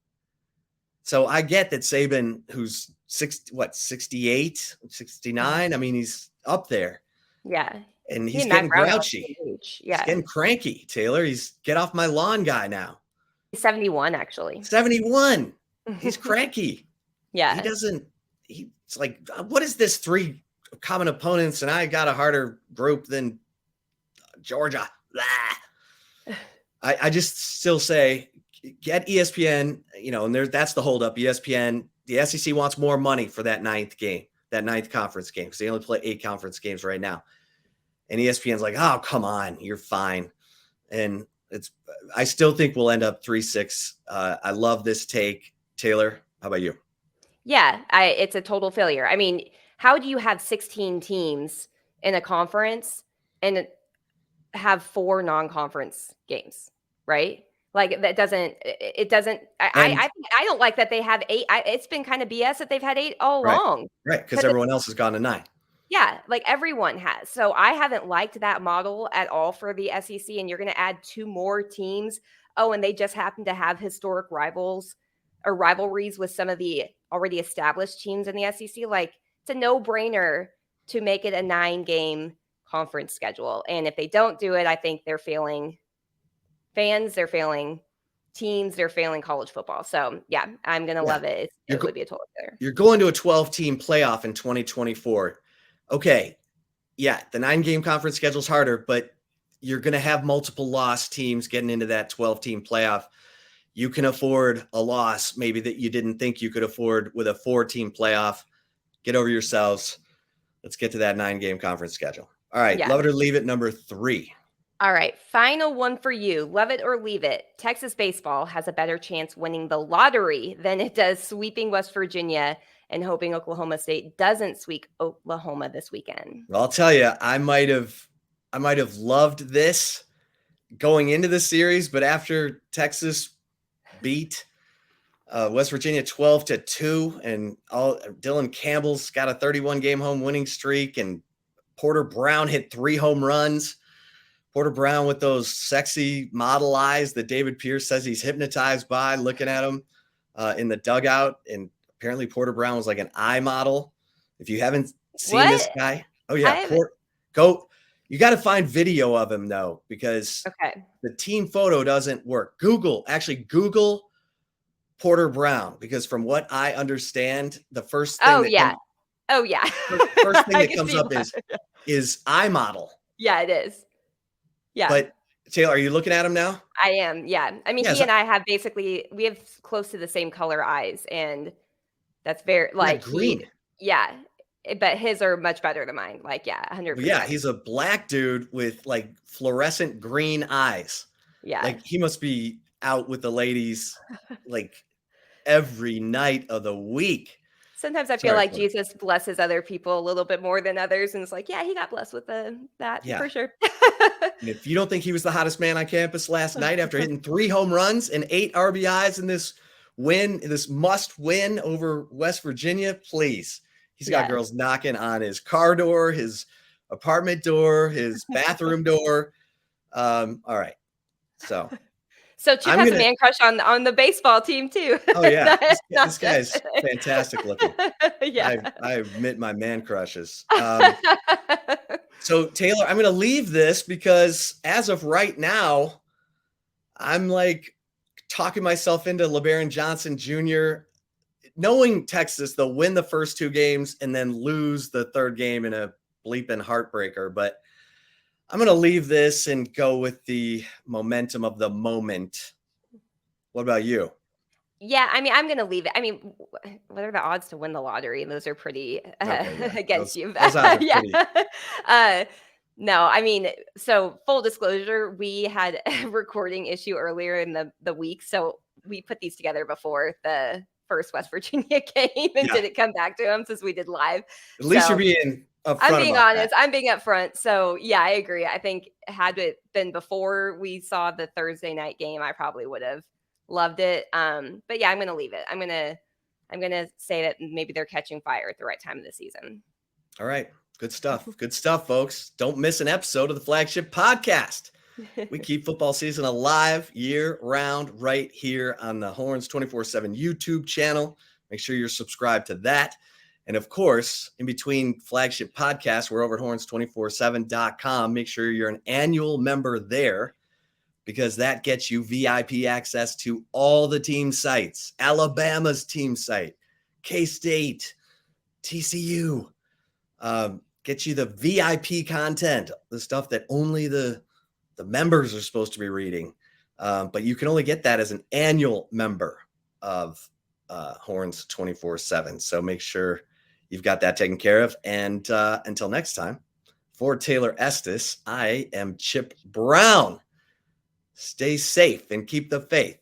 So I get that Saban, who's 68, 69, I mean, he's up there. Yeah. And he's getting grouchy. Yeah. He's getting cranky, Taylor. He's get off my lawn guy now. He's 71, actually. 71. He's cranky. Yeah. He's like, what is this 3 common opponents? And I got a harder group than Georgia. Blah. I just still say, get ESPN, and that's the holdup. ESPN, the SEC wants more money for that 9th conference game, because they only play 8 conference games right now. And ESPN's like, oh, come on, you're fine. And I still think we'll end up 3-6. I love this take. Taylor, how about you? Yeah, it's a total failure. I mean, how do you have 16 teams in a conference and have 4 non-conference games, right? Like that doesn't. I don't like that they have 8. It's been kind of BS that they've had 8 all along. Right, because everyone else has gone to 9. Yeah, like everyone has. So I haven't liked that model at all for the SEC. And you're going to add 2 more teams. Oh, and they just happen to have historic rivals or rivalries with some of the already established teams in the SEC. Like, it's a no-brainer to make it a 9-game conference schedule. And if they don't do it, I think they're failing fans, they're failing teams, they're failing college football. So yeah, I'm going to love it. It would be a total failure. You're going to a 12-team playoff in 2024. Okay. Yeah. The 9-game conference schedule is harder, but you're going to have multiple loss teams getting into that 12-team playoff. You can afford a loss maybe that you didn't think you could afford with a 4-team playoff. Get over yourselves. Let's get to that 9-game conference schedule. All right. Yeah. Love it or leave it, number 3. All right. Final one for you. Love it or leave it. Texas baseball has a better chance winning the lottery than it does sweeping West Virginia and hoping Oklahoma State doesn't sweep Oklahoma this weekend. Well, I'll tell you, I might have loved this going into the series, but after Texas beat West Virginia 12-2, and Dylan Campbell's got a 31-game home winning streak, and Porter Brown hit 3 home runs. Porter Brown with those sexy model eyes that David Pierce says he's hypnotized by, looking at him in the dugout. And apparently Porter Brown was like an eye model. If you haven't seen this guy, oh yeah, you got to find video of him though, because the team photo doesn't work. Google Porter Brown, because from what I understand, the first thing first thing that comes up is eye model. Yeah, it is. Yeah. But Taylor, are you looking at him now? I am. Yeah. I mean, he and I have we have close to the same color eyes, and that's very green. But his are much better than mine. 100%. Yeah. He's a black dude with fluorescent green eyes. Yeah. He must be out with the ladies every night of the week. Sometimes I feel Sorry, like Quinn. Jesus blesses other people a little bit more than others, and it's like, yeah, he got blessed with that Yeah. for sure. And if you don't think he was the hottest man on campus last night after hitting 3 home runs and 8 RBIs in this must win over West Virginia, please. He's got Yeah. girls knocking on his car door, his apartment door, his bathroom door. All right. So Chip I'm has going a to, man crush on the baseball team too. oh yeah, this Not guy's just- fantastic looking. Yeah. I admit my man crushes. So Taylor, I'm going to leave this because as of right now, I'm like talking myself into LeBaron Johnson Jr. Knowing Texas, they'll win the first 2 games and then lose the 3rd game in a bleeping heartbreaker. But I'm going to leave this and go with the momentum of the moment. What about you? Yeah, I mean, I'm gonna leave it. I mean, what are the odds to win the lottery? Those are pretty Okay, yeah. against you. Those odds are Yeah. pretty. No, I mean, so full disclosure, we had a recording issue earlier in the week, so we put these together before the first West Virginia game and Yeah. didn't come back to them since we did live. At least So you're being upfront I'm being about honest. that. I'm being upfront. So yeah, I agree. I think had it been before we saw the Thursday night game, I probably would have loved it. But yeah, I'm gonna leave it. I'm gonna say that maybe they're catching fire at the right time of the season. All right. Good stuff. Good stuff, folks. Don't miss an episode of the Flagship Podcast. We keep football season alive year round right here on the Horns 24/7 YouTube channel. Make sure you're subscribed to that. And of course, in between Flagship Podcasts, we're over at horns247.com. Make sure you're an annual member there because that gets you VIP access to all the team sites, Alabama's team site, K-State, TCU. Get you the VIP content, the stuff that only the members are supposed to be reading. But you can only get that as an annual member of Horns 24/7. So make sure you've got that taken care of. And until next time, for Taylor Estes, I am Chip Brown. Stay safe and keep the faith.